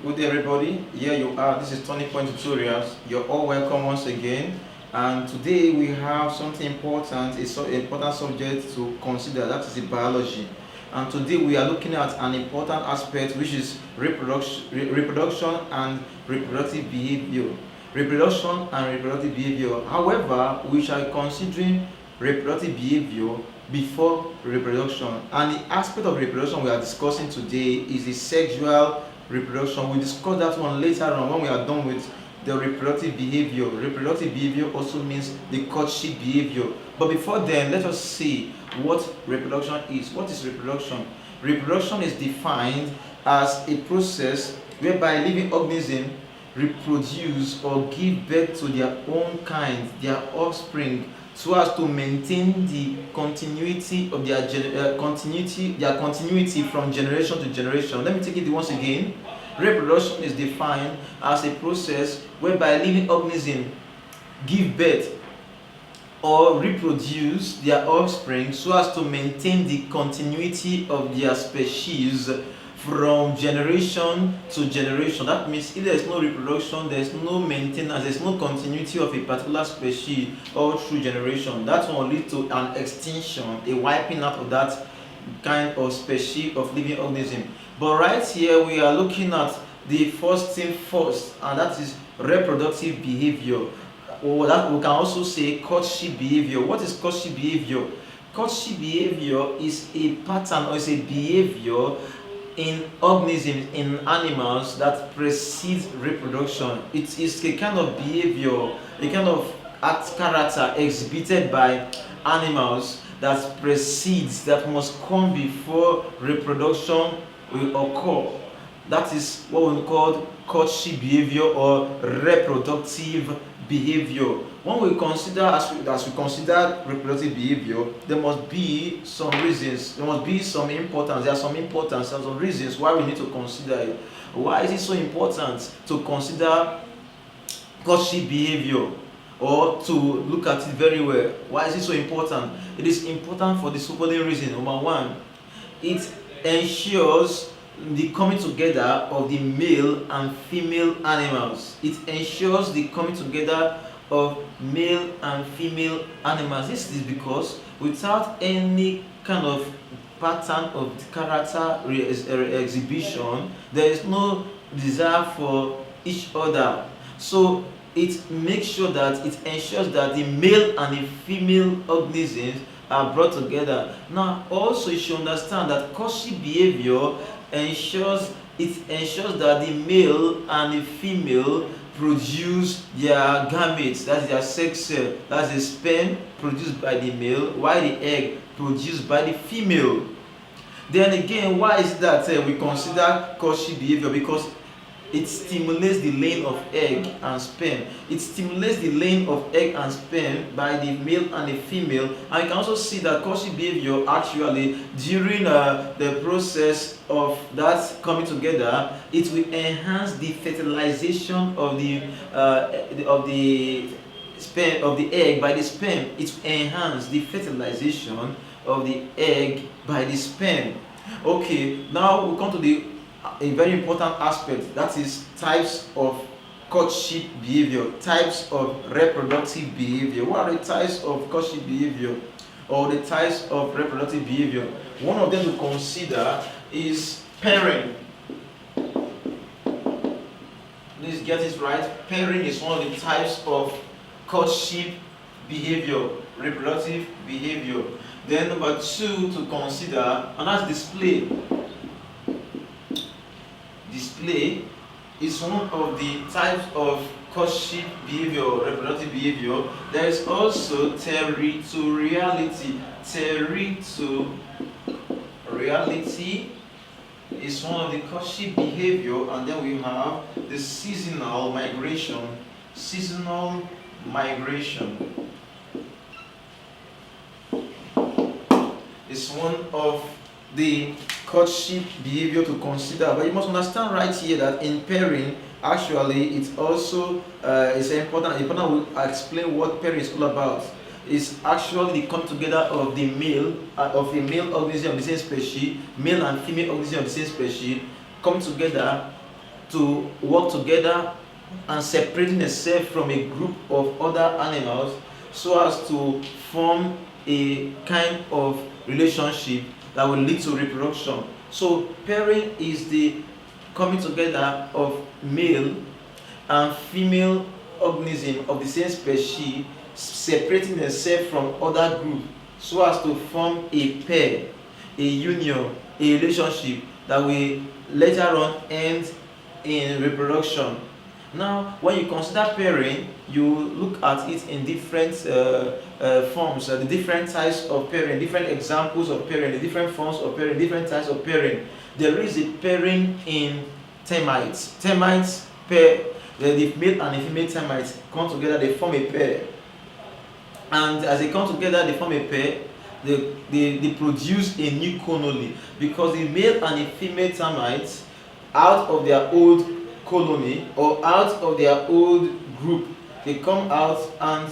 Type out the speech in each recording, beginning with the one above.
Good day, everybody. Here you are. This is Turning Point Tutorials. You're all welcome once again. And today we have something important. It's an important subject to consider. That is the biology. And today we are looking at an important aspect, which is reproduction and reproductive behavior. Reproduction and reproductive behavior. However, we shall be considering reproductive behavior before reproduction. And the aspect of reproduction we are discussing today is the sexual reproduction. We discuss that one later on when we are done with the reproductive behavior. Reproductive behavior also means the courtship behavior. But before then, let us see what reproduction is. What is reproduction? Reproduction is defined as a process whereby living organisms reproduce or give birth to their own kind, their offspring, so as to maintain the continuity of their continuity from generation to generation. Let me take it once again. Reproduction is defined as a process whereby living organisms give birth or reproduce their offspring so as to maintain the continuity of their species from generation to generation. That means if there is no reproduction, there is no maintenance, there is no continuity of a particular species all through generation. That will lead to an extinction, a wiping out of that kind of species of living organism. But right here we are looking at the first thing first, and that is reproductive behavior, or that we can also say courtship behavior. What is courtship behavior? Courtship behavior is a pattern or is a behavior in organisms, in animals, that precedes reproduction. It is a kind of behavior, a kind of character exhibited by animals that precedes, that must come before reproduction will occur. That is what we call courtship behavior or reproductive behavior. When we consider, as we consider reproductive behavior, there must be some reasons, there must be some importance, there are some importance and some reasons why we need to consider it. Why is it so important to consider courtship behavior, or to look at it very well? Why is it so important? It is important for the following reason. Number one, it ensures the coming together of the male and female animals. It ensures the coming together of male and female animals. This is because without any kind of pattern of character exhibition, there is no desire for each other. So it makes sure that it ensures that the male and the female organisms are brought together. Now also you should understand that courtship behavior ensures that the male and the female produce their gametes, that's their sex cell, that's the sperm produced by the male, while the egg produced by the female. Then again, why is that we consider courtship behavior? Because it stimulates the laying of egg and sperm. It stimulates the laying of egg and sperm by the male and the female. And you can also see that courtship behavior actually during the process of that coming together, it will enhance the fertilization of the sperm, of the egg by the sperm. It will enhance the fertilization of the egg by the sperm. Okay, now we come to a very important aspect, that is types of courtship behavior, types of reproductive behavior. What are the types of courtship behavior or the types of reproductive behavior? One of them to consider is pairing. Please get it right. Pairing is one of the types of courtship behavior, reproductive behavior. Then number two to consider, and that's display. Display is one of the types of courtship behavior, reproductive behavior. There is also territoriality. Territoriality is one of the courtship behavior, and then we have the seasonal migration. Seasonal migration is one of the courtship behavior to consider. But you must understand right here that in pairing, actually it's also is important. We'll explain what pairing is all about. It's actually the come together of the male of a male organism of the same species, male and female organism of the same species, come together to work together and separating itself from a group of other animals so as to form a kind of relationship that will lead to reproduction. So pairing is the coming together of male and female organism of the same species separating themselves from other group so as to form a pair, a union, a relationship that will later on end in reproduction. Now, when you consider pairing, you look at it in different forms, the different types of pairing, different examples of pairing, the different forms of pairing, different types of pairing. There is a pairing in termites. Termites pair, the male and the female termites come together, they form a pair. And as they come together, they form a pair, they produce a new colony because the male and the female termites, out of their old colony or out of their old group, they come out and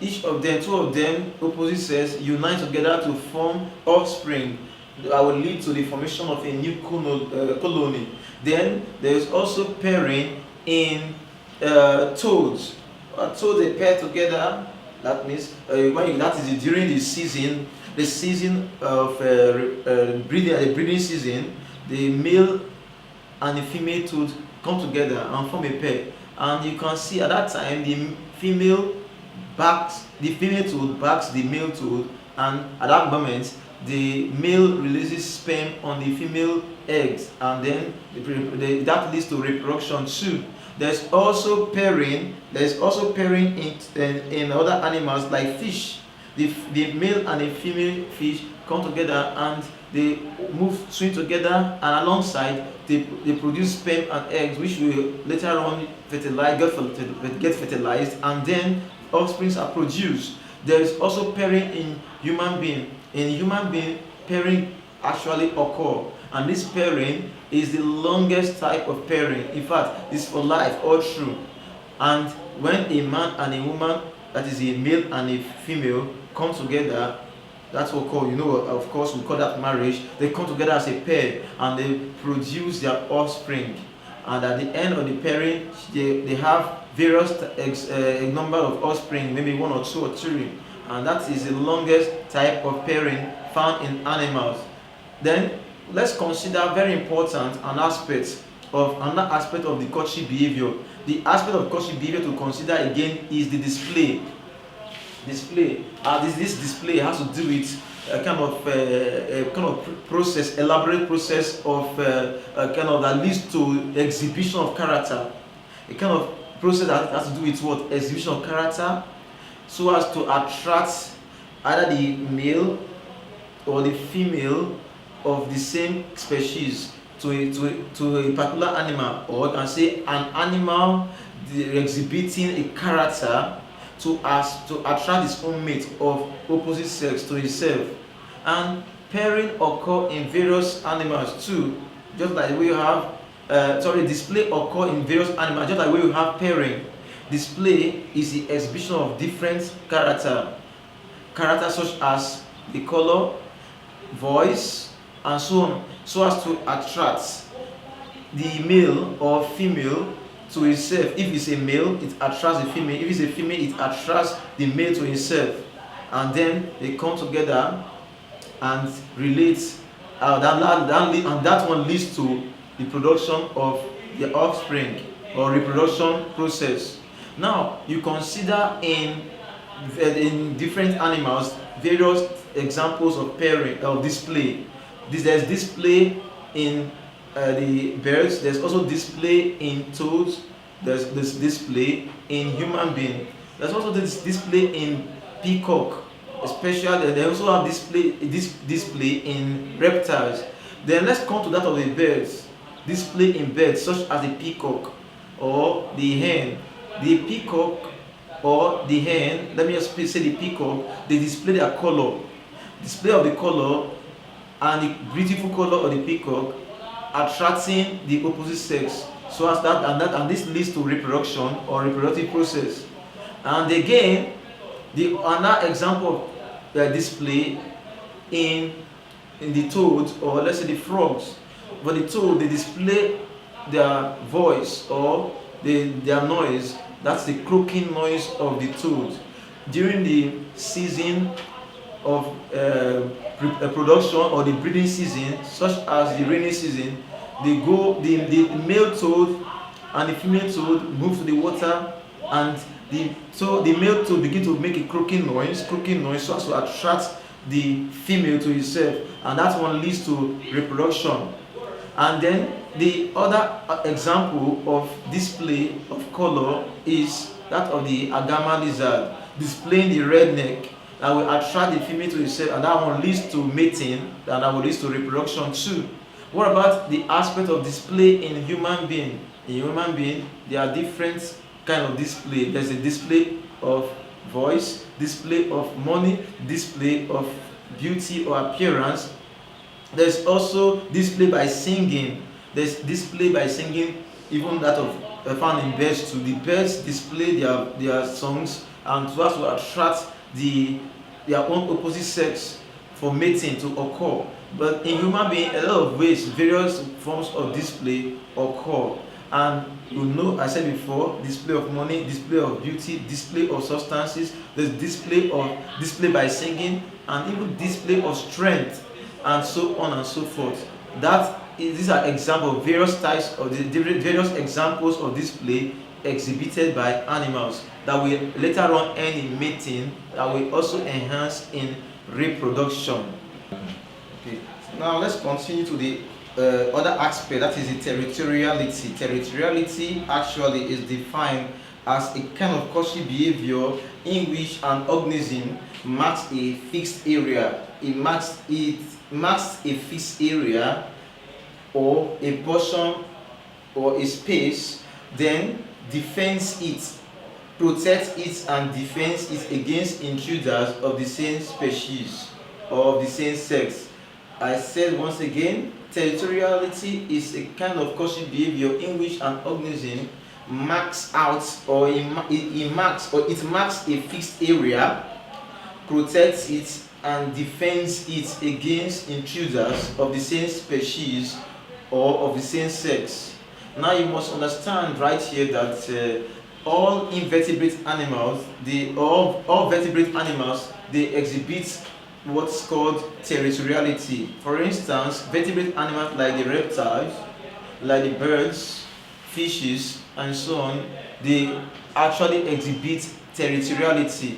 each of them, two of them, opposite sex, unite together to form offspring that will lead to the formation of a new colony. Then there is also pairing in toads. Toads, they pair together. That means that is during the season of breeding, the breeding season. The male and the female toad come together and form a pair, and you can see at that time the female toad backs the male toad, and at that moment the male releases sperm on the female eggs, and then that leads to reproduction too. There's also pairing in other animals like fish. The male and the female fish come together and they swim together, and alongside they produce sperm and eggs, which will later on get fertilized, and then offsprings are produced. There is also pairing in human being. In human being, pairing actually occur, and this pairing is the longest type of pairing. In fact, it's for life all through. And when a man and a woman, that is a male and a female, come together, that's what we call, of course, we call that marriage. They come together as a pair and they produce their offspring. And at the end of the pairing, they have various number of offspring, maybe 1 or 2 or 3. And that is the longest type of pairing found in animals. Then let's consider very important another aspect of the courtship behavior. The aspect of courtship behavior to consider again is the display. This display has to do with a kind of process, elaborate process of that leads to exhibition of character. A kind of process that has to do with what? Exhibition of character, so as to attract either the male or the female of the same species to a particular animal, or I can say an animal exhibiting a character to attract its own mate of opposite sex to itself. And pairing occur in various animals too, just like we have display occur in various animals, just like we have pairing. Display is the exhibition of different characters such as the color, voice, and so on, so as to attract the male or female to itself. If it's a male, it attracts the female. If it's a female, it attracts the male to itself. And then they come together and relate, and that one leads to the production of the offspring or reproduction process. Now, you consider in different animals various examples of pairing or display. There's display in the birds, there's also display in toads, there's this display in human being, there's also this display in peacock, especially they also have display in reptiles. Then let's come to that of the birds. Display in birds such as the peacock or the hen. The peacock or the hen, let me just say the peacock, they display their color. Display of the color and the beautiful color of the peacock attracting the opposite sex, so as and this leads to reproduction or reproductive process. And again, another example of display in the toads, or let's say the frogs. But the toad, they display their voice or their noise. That's the croaking noise of the toad. During the season of reproduction or the breeding season, such as the rainy season, the male toad and the female toad move to the water, and the male toad begin to make a croaking noise so as to attract the female to itself, and that one leads to reproduction. And then the other example of display of color is that of the agama lizard, displaying the red neck that will attract the female to itself, and that one leads to mating, and that will lead to reproduction too. What about the aspect of display in human being? In human being, there are different kind of display. There's a display of voice, display of money, display of beauty or appearance. There's also display by singing. There's display by singing, even that of found in birds too. The birds display their songs and so as to attract their own opposite sex for mating to occur. But in human being, a lot of ways, various forms of display occur. And you know, I said before, display of money, display of beauty, display of substances. There's display by singing, and even display of strength, and so on and so forth. These are examples, various types of the various examples of display exhibited by animals that will later on end in mating, that will also enhance in reproduction. Okay. Now let's continue to the other aspect, that is the territoriality. Territoriality actually is defined as a kind of courtship behavior in which an organism marks a fixed area. It marks a fixed area or a portion or a space, then defends it, protects it, and defends it against intruders of the same species or of the same sex. I said once again, territoriality is a kind of courtship behavior in which an organism marks out or it marks a fixed area, protects it, and defends it against intruders of the same species or of the same sex. Now you must understand right here that all invertebrate animals, all vertebrate animals, they exhibit what's called territoriality. For instance, vertebrate animals like the reptiles, like the birds, fishes, and so on, they actually exhibit territoriality.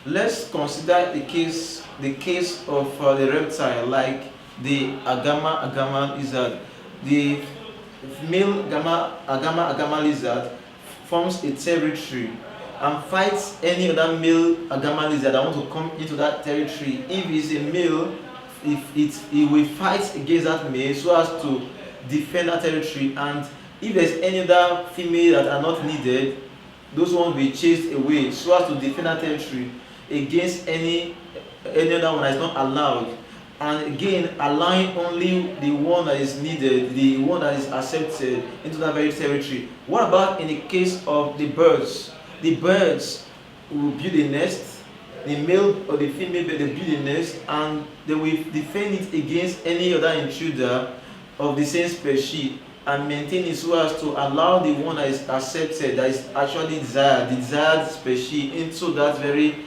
Let's consider the case of the reptile, like the agama lizard. The male agama lizard forms a territory and fights any other male agama lizard that want to come into that territory. If it's a male, it will fight against that male so as to defend that territory, and if there's any other female that are not needed, those ones will be chased away so as to defend that territory against any other one that is not allowed, and again allowing only the one that is needed, the one that is accepted into that very territory. What about in the case of the birds? The birds will build a nest, the male or the female bird, they build a nest, and they will defend it against any other intruder of the same species, and maintain it so as to allow the one that is accepted, that is actually desired, the desired species, into that very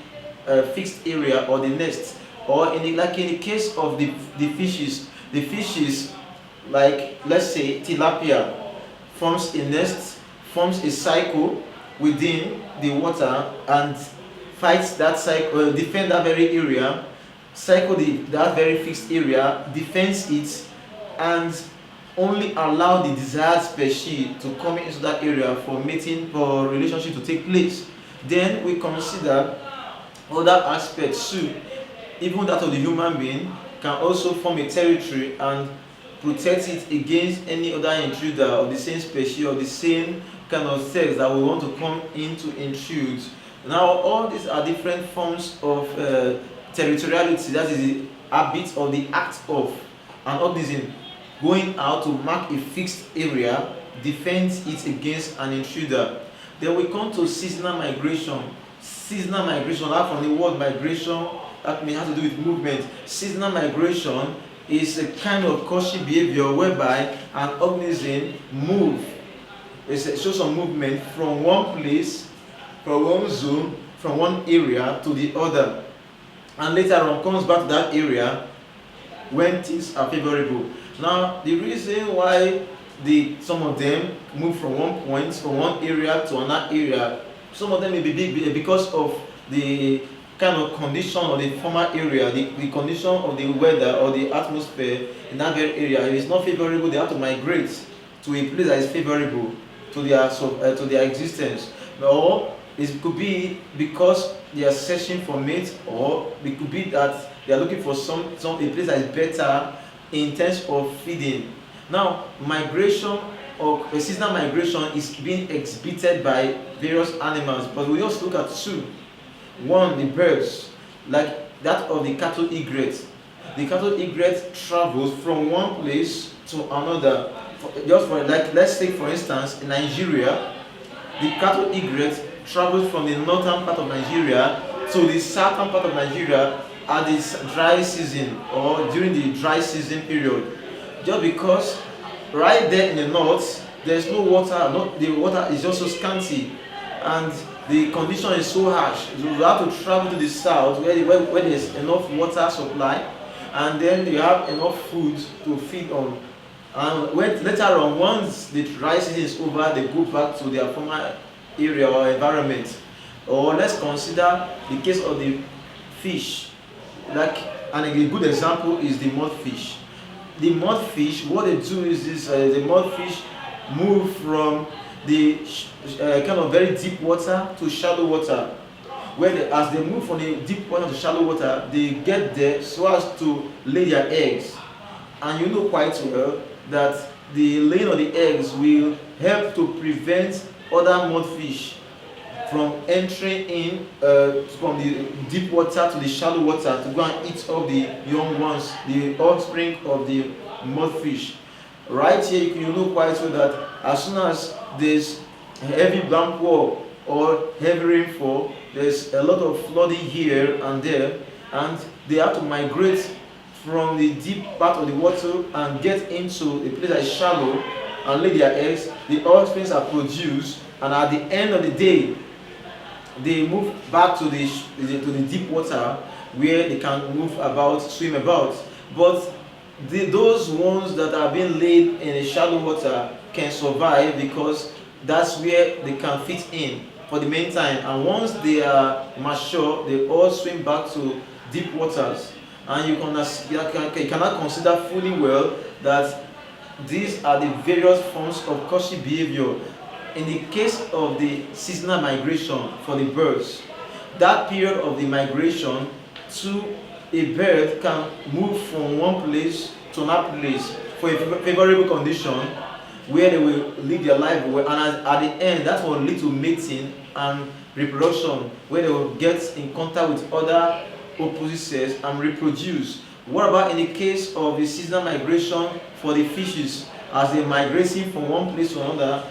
fixed area or the nest. Or in the case of the fishes, like let's say tilapia, forms a nest, forms a cycle within the water, and fights that cycle, defend that very area, cycle that very fixed area, defends it, and only allow the desired species to come into that area for mating, for relationship to take place. Then we consider other aspects too. Even that of the human being can also form a territory and protect it against any other intruder of the same species or the same kind of sex that we want to come in to intrude. Now all these are different forms of territoriality, that is the habit or the act of an organism going out to mark a fixed area, defends it against an intruder. Then we come to seasonal migration. That from the word migration, that may have to do with movement. Seasonal migration is a kind of courtship behavior whereby an organism move. It shows some movement from one place, from one zone, from one area to the other, and later on comes back to that area when things are favorable. Now, the reason why some of them move from one point, from one area to another area, some of them may be big because of the kind of condition of the former area, the condition of the weather or the atmosphere in that very area. If it's not favorable, they have to migrate to a place that is favorable to their existence. Or it could be because they are searching for mates, or it could be that they are looking for a place that is better in terms of feeding. Now, migration or a seasonal migration is being exhibited by various animals, but we just look at two. One, the birds, like that of the cattle egret. The cattle egret travels from one place to another. Let's take for instance in Nigeria, the cattle egret travels from the northern part of Nigeria to the southern part of Nigeria at the dry season or during the dry season period, just because right there in the north there's no water, the water is just so scanty, and the condition is so harsh. You have to travel to the south where there's enough water supply, and then you have enough food to feed on. And later on, once the dry season is over, they go back to their former area or environment. Or let's consider the case of the fish. And a good example is the mudfish. The mudfish, what they do is this: the mudfish move from the kind of very deep water to shallow water. As they move from the deep water to shallow water, they get there so as to lay their eggs. And you know quite well that the laying of the eggs will help to prevent other mudfish from entering in from the deep water to the shallow water to go and eat up the young ones, the offspring of the mudfish. Right here, you know quite well that as soon as there's heavy downpour or heavy rainfall, there's a lot of flooding here and there, and they have to migrate from the deep part of the water and get into a place that is shallow and lay their eggs. The offspring are produced, and at the end of the day, they move back to the deep water where they can swim about. But those ones that are being laid in the shallow water can survive because that's where they can fit in for the meantime. And once they are mature, they all swim back to deep waters. And you cannot consider fully well that these are the various forms of courtship behavior. In the case of the seasonal migration for the birds, that period of the migration to a bird can move from one place to another place for a favorable condition where they will live their life, and at the end that will lead to mating and reproduction, where they will get in contact with other opposite sex and reproduce. What about in the case of the seasonal migration for the fishes? As they're migrating from one place to another,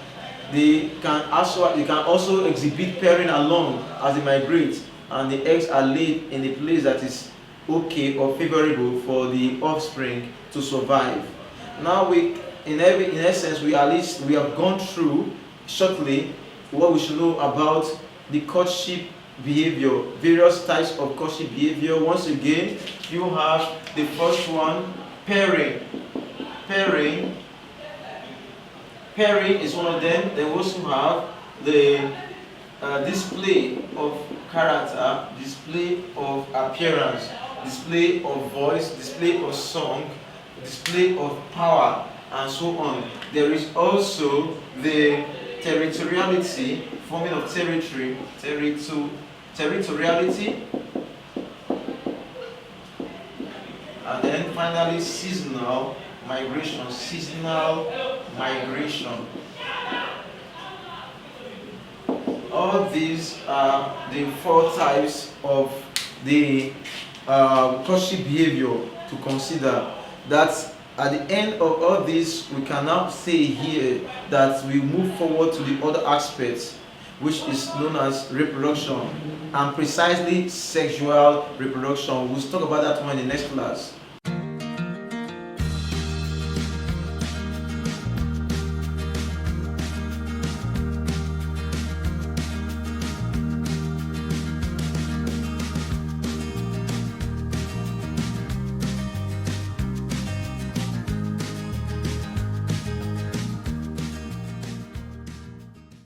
they can also exhibit pairing along as they migrate, and the eggs are laid in a place that is okay or favorable for the offspring to survive. Now, in essence, we have gone through shortly what we should know about the courtship behavior, various types of courtship behavior. Once again, you have the first one, pairing. Pairing is one of them. They also have the display of character, display of appearance, display of voice, display of song, display of power, and so on. There is also the territoriality, forming of territory, territoriality, and then finally seasonal migration. All these are the four types of the courtship behavior to consider. That at the end of all this, we can now say here that we move forward to the other aspects, which is known as reproduction, and precisely sexual reproduction. We'll talk about that one in the next class.